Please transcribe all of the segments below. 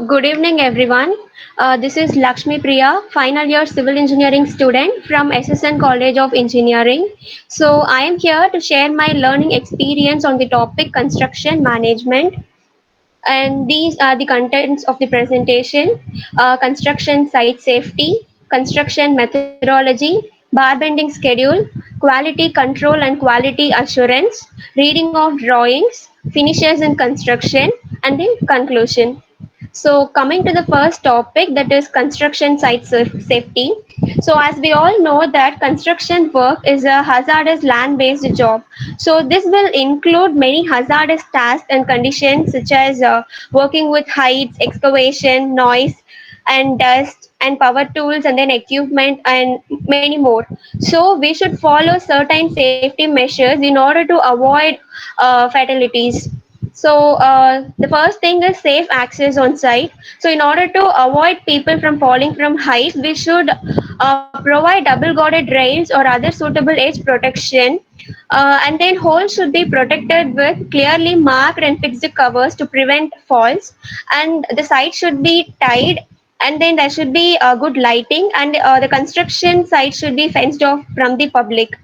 Good evening, everyone. This is Lakshmi Priya, final year civil engineering student from SSN College of Engineering. I am here to share my learning experience on the topic construction management. And these are the contents of the presentation: construction site safety, construction methodology, bar bending schedule, quality control and quality assurance, reading of drawings, finishes in construction, and then conclusion. Coming to the first topic, that is construction site safety. As we all know that construction work is a hazardous land-based job. This will include many hazardous tasks and conditions such as working with heights, excavation, noise, and dust and power tools and then equipment and many more. We should follow certain safety measures in order to avoid fatalities. The first thing is safe access on site. In order to avoid people from falling from height, we should provide double guarded rails or other suitable edge protection. And then holes should be protected with clearly marked and fixed covers to prevent falls. And the site should be tied, and then there should be good lighting, and the construction site should be fenced off from the public.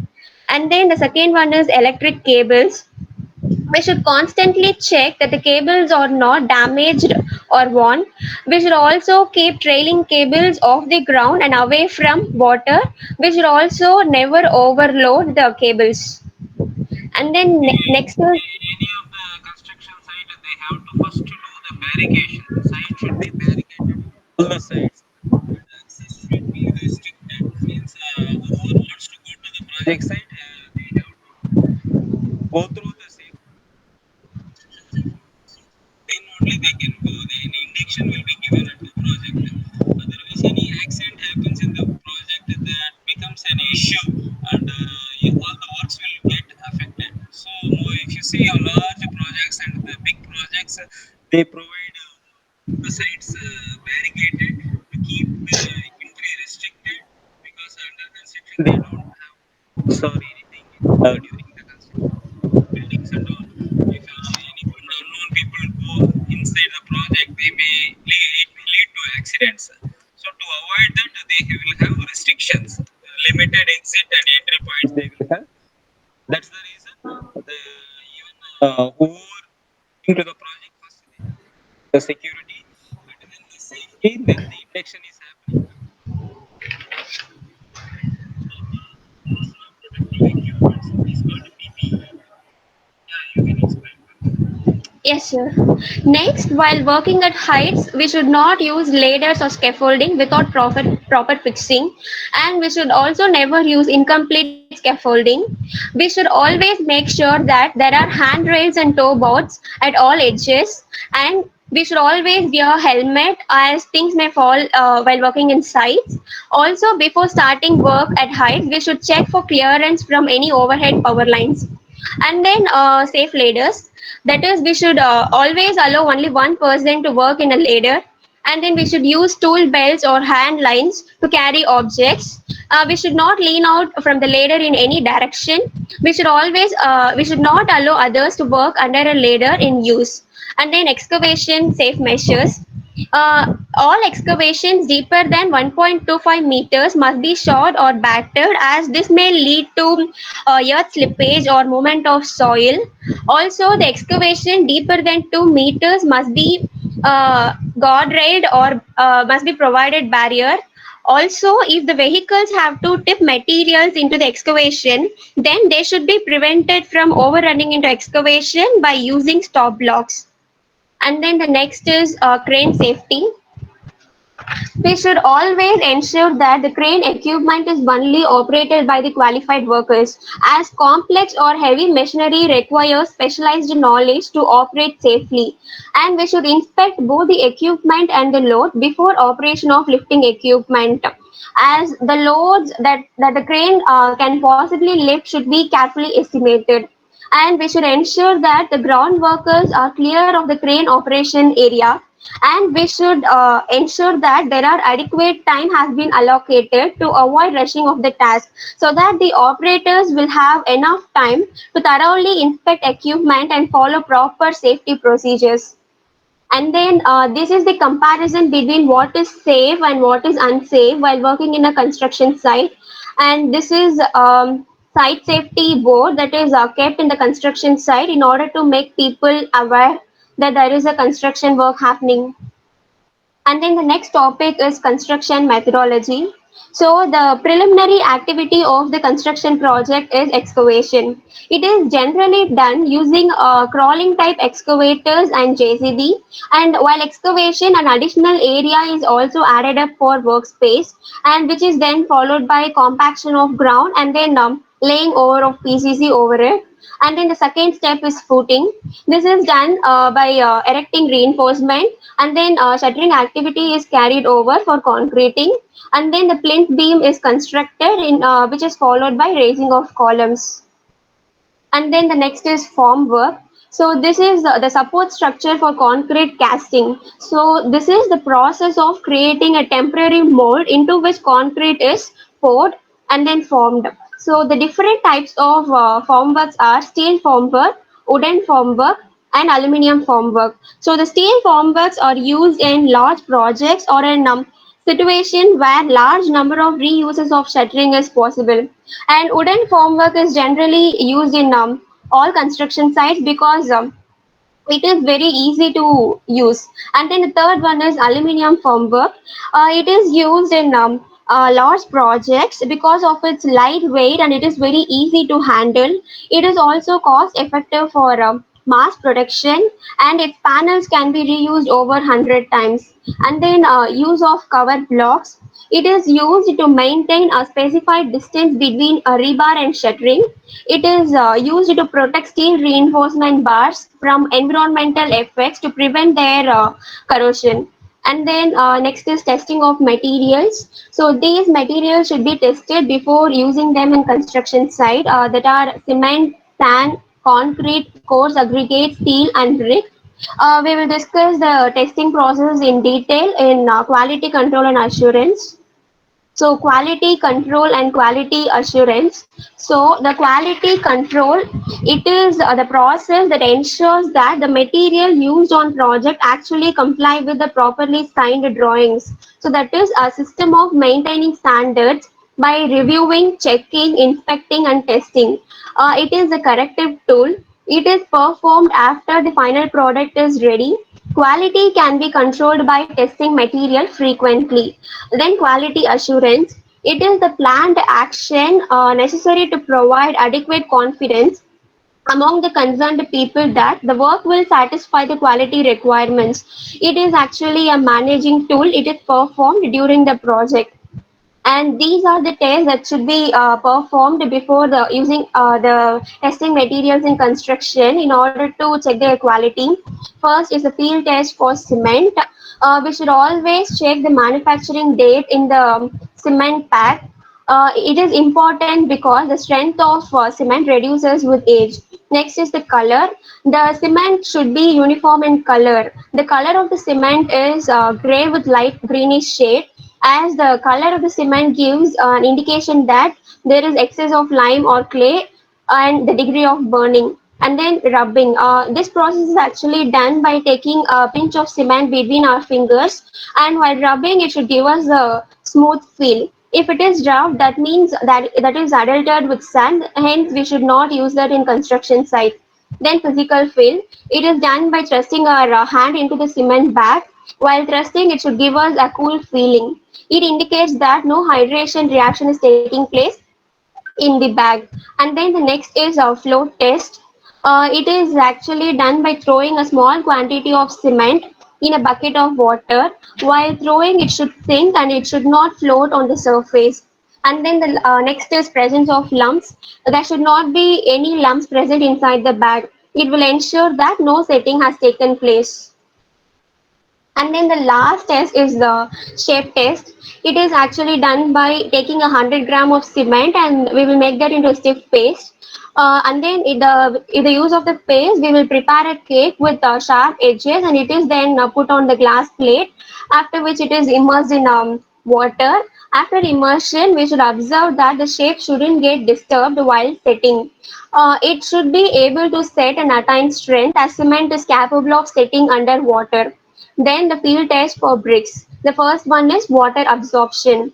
And then the second one is electric cables. We should constantly check that the cables are not damaged or worn. We should also keep trailing cables off the ground and away from water. We should also never overload the cables. And then next is Any of the construction site, they have to first to do the barricade. The site should be barricaded in all the sites, and access should be restricted. Means whoever wants to go to the project site, they have to go through the safety construction safety rules. Then only they can go. Any indication will be given at the project. Otherwise, any accident happens in the project, that becomes an issue, and all the works will get affected. So, if you see large projects and the big projects, they provide the sites barricaded to keep the entry restricted, because under construction they don't have books or anything during the construction of the buildings and all. If any unknown people go inside the project, it may lead to accidents. So to avoid that, they will have restrictions, limited exit and entry points they will have. That's the reason the even who are into the project, first they have to check the security, and then the safety, then the induction is happening. Personal protective equipments, it is called PPE. Yeah, you can explain further. Yes, sir. Next, while working at heights, we should not use ladders or scaffolding without proper fixing, and we should also never use incomplete scaffolding. We should always make sure that there are handrails and toe boards at all edges, and we should always wear a helmet as things may fall while working in sites. Also, before starting work at heights, we should check for clearance from any overhead power lines. And then safe ladders, that is, we should always allow only one person to work in a ladder. And then we should use tool belts or hand lines to carry objects. We should not lean out from the ladder in any direction. We should not allow others to work under a ladder in use. And then excavation safe measures. All excavations deeper than 1.25 meters must be shot or battered, as this may lead to earth slippage or movement of soil. Also, the excavation deeper than 2 meters must be guardrailed or must be provided barrier. Also, if the vehicles have to tip materials into the excavation, then they should be prevented from overrunning into excavation by using stop blocks. And then the next is crane safety. We should always ensure that the crane equipment is only operated by the qualified workers, as complex or heavy machinery requires specialized knowledge to operate safely. And we should inspect both the equipment and the load before operation of lifting equipment, as the loads that the crane can possibly lift should be carefully estimated. And we should ensure that the ground workers are clear of the crane operation area, and we should ensure that there are adequate time has been allocated to avoid rushing of the task, so that the operators will have enough time to thoroughly inspect equipment and follow proper safety procedures. And then this is the comparison between what is safe and what is unsafe while working in a construction site. And this is site safety board that is kept in the construction site in order to make people aware that there is a construction work happening. And then the next topic is construction methodology. So the preliminary activity of the construction project is excavation. It is generally done using crawling type excavators and JCB. And while excavation, an additional area is also added up for workspace, and which is then followed by compaction of ground and then laying over of PCC over it. And then the second step is footing. This is done by erecting reinforcement, and then shuttering activity is carried over for concreting, and then the plinth beam is constructed in which is followed by raising of columns. And then the next is form work. So this is the support structure for concrete casting. So this is the process of creating a temporary mold into which concrete is poured and then formed. So the different types of formworks are steel formwork, wooden formwork, and aluminium formwork. So the steel formworks are used in large projects or in situation where large number of reuses of shuttering is possible. And wooden formwork is generally used in all construction sites because it is very easy to use. And then the third one is aluminium formwork. It is used in large projects because of its lightweight and it is very easy to handle. It is also cost effective for mass production, and its panels can be reused over 100 times. And then use of cover blocks. It is used to maintain a specified distance between a rebar and shuttering. It is used to protect steel reinforcement bars from environmental effects to prevent their corrosion. And then next is testing of materials. So these materials should be tested before using them in construction site, that are cement, sand, concrete, coarse aggregate, steel, and brick. We will discuss the testing process in detail in quality control and assurance. So quality control and quality assurance. So the quality control, it is the process that ensures that the material used on project actually comply with the properly signed drawings. So that is a system of maintaining standards by reviewing, checking, inspecting, and testing. It is a corrective tool. It is performed after the final product is ready. Quality can be controlled by testing material frequently. Then quality assurance. It is the planned action necessary to provide adequate confidence among the concerned people that the work will satisfy the quality requirements. It is actually a managing tool. It is performed during the project, and these are the tests that should be performed before the using the testing materials in construction in order to check their quality. First is the field test for cement. We should always check the manufacturing date in the cement pack. It is important because the strength of cement reduces with age. Next is the color. The cement should be uniform in color. The color of the cement is gray with light greenish shade, as the color of the cement gives an indication that there is excess of lime or clay and the degree of burning. And then rubbing. This process is actually done by taking a pinch of cement between our fingers, and while rubbing, it should give us a smooth feel. If it is rough, that means that is adulterated with sand. Hence, we should not use that in construction site. Then physical feel. It is done by thrusting our hand into the cement bag. While thrusting, it should give us a cool feeling. It indicates that no hydration reaction is taking place in the bag. And then the next is a float test. It is actually done by throwing a small quantity of cement in a bucket of water. While throwing, it should sink and it should not float on the surface. And then the next is presence of lumps. There should not be any lumps present inside the bag. It will ensure that no setting has taken place. And then the last test is the shape test. It is actually done by taking 100 grams of cement and we will make that into a stiff paste. And then in the use of the paste, we will prepare a cake with sharp edges, and it is then put on the glass plate, after which it is immersed in water. After immersion, we should observe that the shape shouldn't get disturbed while setting. It should be able to set and attain strength as cement is capable of setting under water. Then the field test for bricks. The first one is water absorption.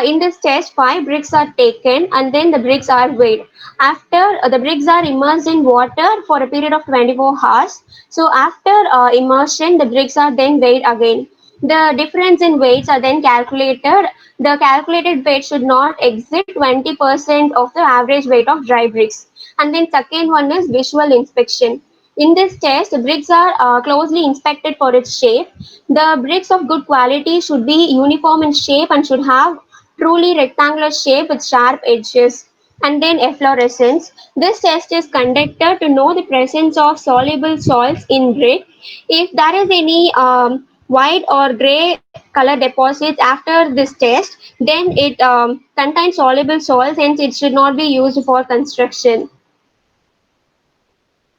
In this test, five bricks are taken and then the bricks are weighed. After the bricks are immersed in water for a period of 24 hours. So after immersion, the bricks are then weighed again. The difference in weights are then calculated. The calculated weight should not exceed 20% of the average weight of dry bricks. And then second one is visual inspection. In this test, the bricks are closely inspected for its shape. The bricks of good quality should be uniform in shape and should have truly rectangular shape with sharp edges. And then efflorescence. This test is conducted to know the presence of soluble salts in brick. If there is any white or gray color deposits after this test, then it contains soluble salts, hence it should not be used for construction.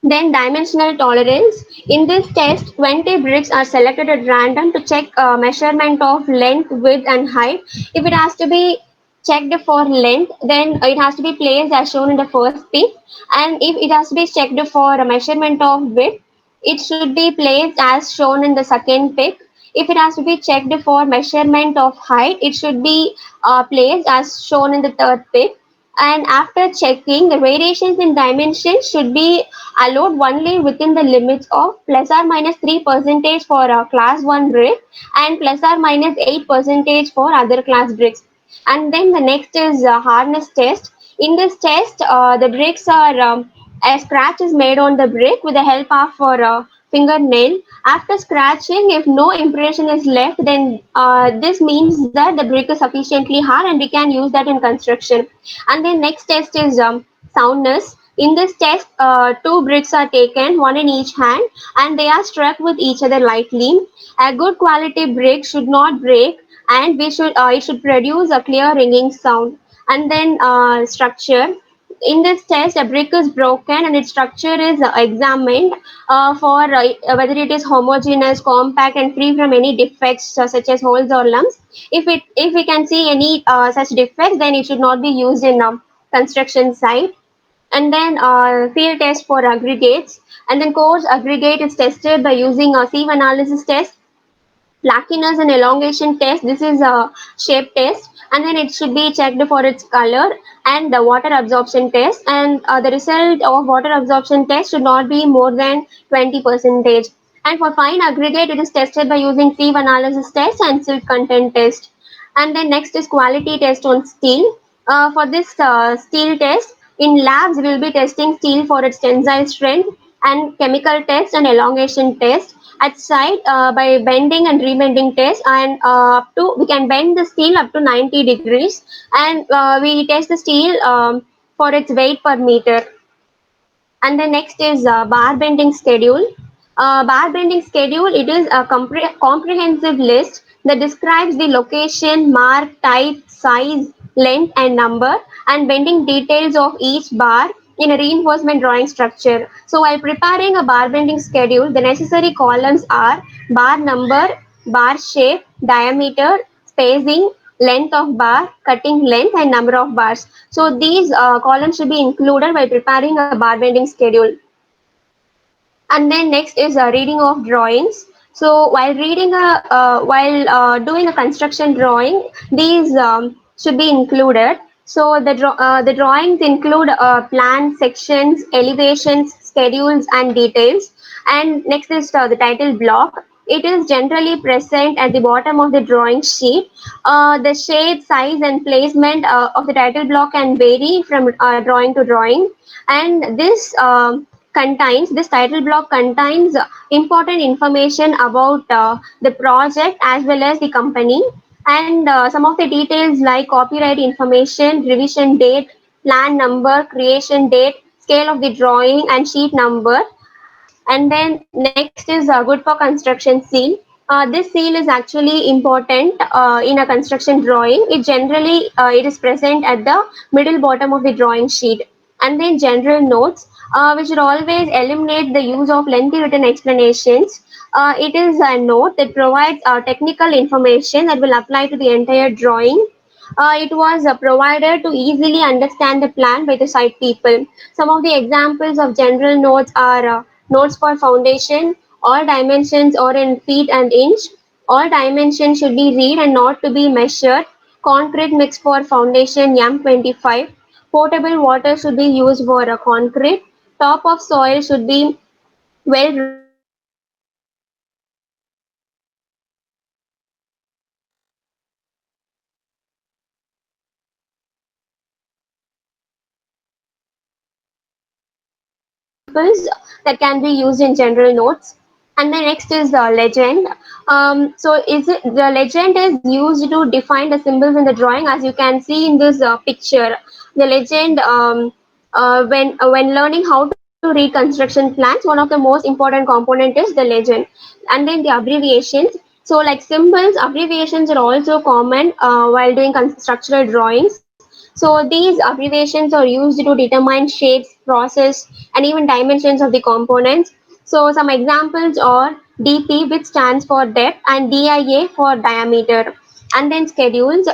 Then dimensional tolerance. In this test, 20 bricks are selected at random to check measurement of length, width and height. If it has to be checked for length, then it has to be placed as shown in the first pic. And if it has to be checked for a measurement of width, it should be placed as shown in the second pic. If it has to be checked for measurement of height, it should be placed as shown in the third pic. And after checking, the variations in dimensions should be allowed only within the limits of plus or minus 3 percentage for class 1 brick and plus or minus 8 percentage for other class bricks. And then the next is hardness test. In this test, the bricks are a scratch is made on the brick with the help of fingernail. After scratching, if no impression is left, then this means that the brick is sufficiently hard and we can use that in construction. And then next test is soundness. In this test, two bricks are taken, one in each hand, and they are struck with each other lightly. A good quality brick should not break, and we should it should produce a clear ringing sound. And then structure. In this test, a brick is broken and its structure is examined for whether it is homogeneous, compact, and free from any defects such as holes or lumps. If we can see any such defects, then it should not be used in construction site. And then field test for aggregates. And then coarse aggregate is tested by using a sieve analysis test, flakiness and elongation test. This is a shape test, and then it should be checked for its color. And the water absorption test, and the result of water absorption test should not be more than 20 percentage. And for fine aggregate, it is tested by using sieve analysis test and silt content test. And then next is quality test on steel. For this steel test, in labs we will be testing steel for its tensile strength and chemical test and elongation test. At site, by bending and rebending test, and up to we can bend the steel up to 90 degrees, and we test the steel for its weight per meter. And the next is bar bending schedule. Bar bending schedule, it is a comprehensive list that describes the location, mark, type, size, length and number, and bending details of each bar in a reinforcement drawing structure. So while preparing a bar bending schedule, the necessary columns are bar number, bar shape, diameter, spacing, length of bar, cutting length, and number of bars. So these columns should be included while preparing a bar bending schedule. And then next is reading of drawings. So while reading while doing a construction drawing, these should be included. So the drawings include plan sections, elevations, schedules, and details. And next is the title block. It is generally present at the bottom of the drawing sheet. The shape, size, and placement of the title block can vary from drawing to drawing. And this title block contains important information about the project as well as the company, and some of the details like copyright information, revision date, plan number, creation date, scale of the drawing, and sheet number. And then next is good for construction seal. This seal is actually important in a construction drawing. It is present at the middle bottom of the drawing sheet. And then general notes. We should always eliminate the use of lengthy written explanations. It is a note that provides technical information that will apply to the entire drawing. It was provided to easily understand the plan by the site people. Some of the examples of general notes are notes for foundation, All dimensions are in feet and inch. All dimensions should be read and not to be measured. Concrete mix for foundation M25. Potable water should be used for a concrete. Top of soil should be well rooted and soft. Foundation should be examples that can be used in general notes. And the next is the legend. So is it the legend is used to define the symbols in the drawing, as you can see in this picture. The legend, when learning how to read construction plans, one of the most important component is the legend. And then the abbreviations. So like symbols, abbreviations are also common while doing structural drawings. So these abbreviations are used to determine shapes, process, and even dimensions of the components. So some examples are DP, which stands for depth, and DIA for diameter. And then schedules.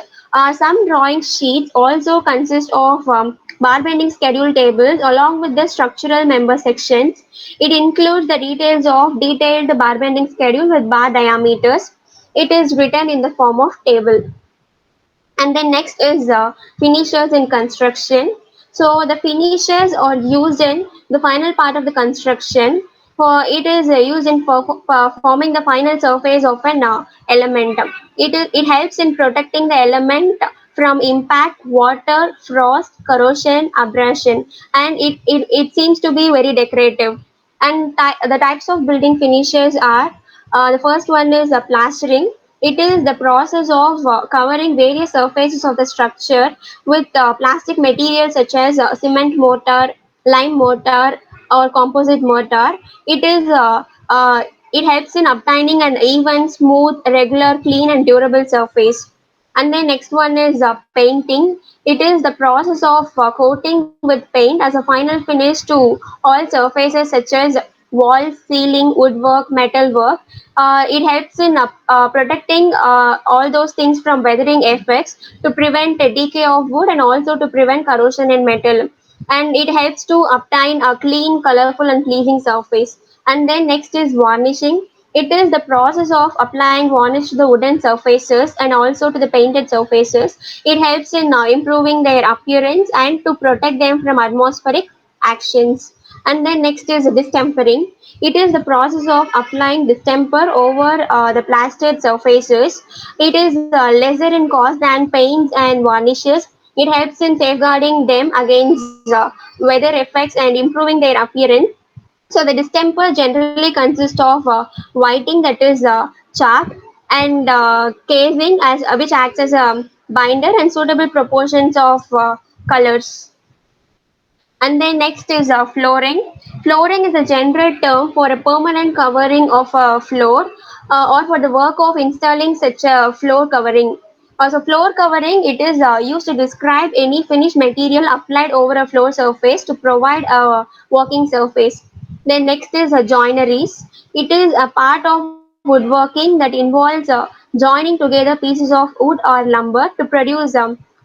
Some drawing sheets also consist of bar bending schedule tables along with the structural member sections. It includes the details of detailed bar bending schedule with bar diameters. It is written in the form of table. And then next is finishers in construction. So the finishers are used in the final part of the construction. For it is used in forming the final surface of an element. It helps in protecting the element from impact, water, frost, corrosion, abrasion, and it seems to be very decorative. And the types of building finishes are the first one is plastering. It is the process of covering various surfaces of the structure with plastic materials such as cement mortar, lime mortar, or composite mortar. It is it helps in obtaining an even, smooth, regular, clean, and durable surface. And then next one is painting. It is the process of coating with paint as a final finish to all surfaces such as walls, ceiling, woodwork, metalwork. It helps in protecting all those things from weathering effects, to prevent the decay of wood and also to prevent corrosion in metal. And it helps to obtain a clean, colorful, and pleasing surface. And then next is varnishing. It is the process of applying varnish to the wooden surfaces and also to the painted surfaces. It helps in improving their appearance and to protect them from atmospheric actions. And then next is distempering. It is the process of applying distemper over the plastered surfaces. It is lesser in cost than paints and varnishes. It helps in safeguarding them against weather effects and improving their appearance. So the distemper generally consists of whiting, that is chalk, and casing as which acts as a binder, and suitable proportions of colors. And then next is flooring. Flooring is a general term for a permanent covering of a floor or for the work of installing such a floor covering. So floor covering, it is used to describe any finished material applied over a floor surface to provide a working surface. Then next is joineries. It is a part of woodworking that involves joining together pieces of wood or lumber to produce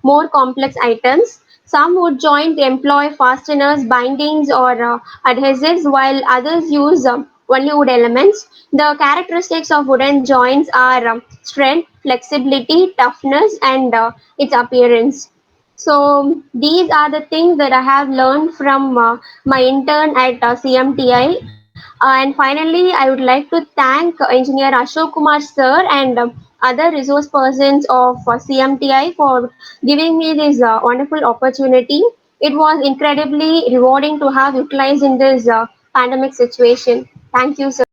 more complex items. Some wood joints employ fasteners, bindings, or adhesives, while others use only wood elements. The characteristics of wooden joints are strength, flexibility, toughness, and its appearance. So these are the things that I have learned from my intern at CMTI. And finally, I would like to thank Engineer Ashok Kumar sir and other resource persons of CMTI for giving me this wonderful opportunity. It was incredibly rewarding to have utilized in this pandemic situation. Thank you, sir.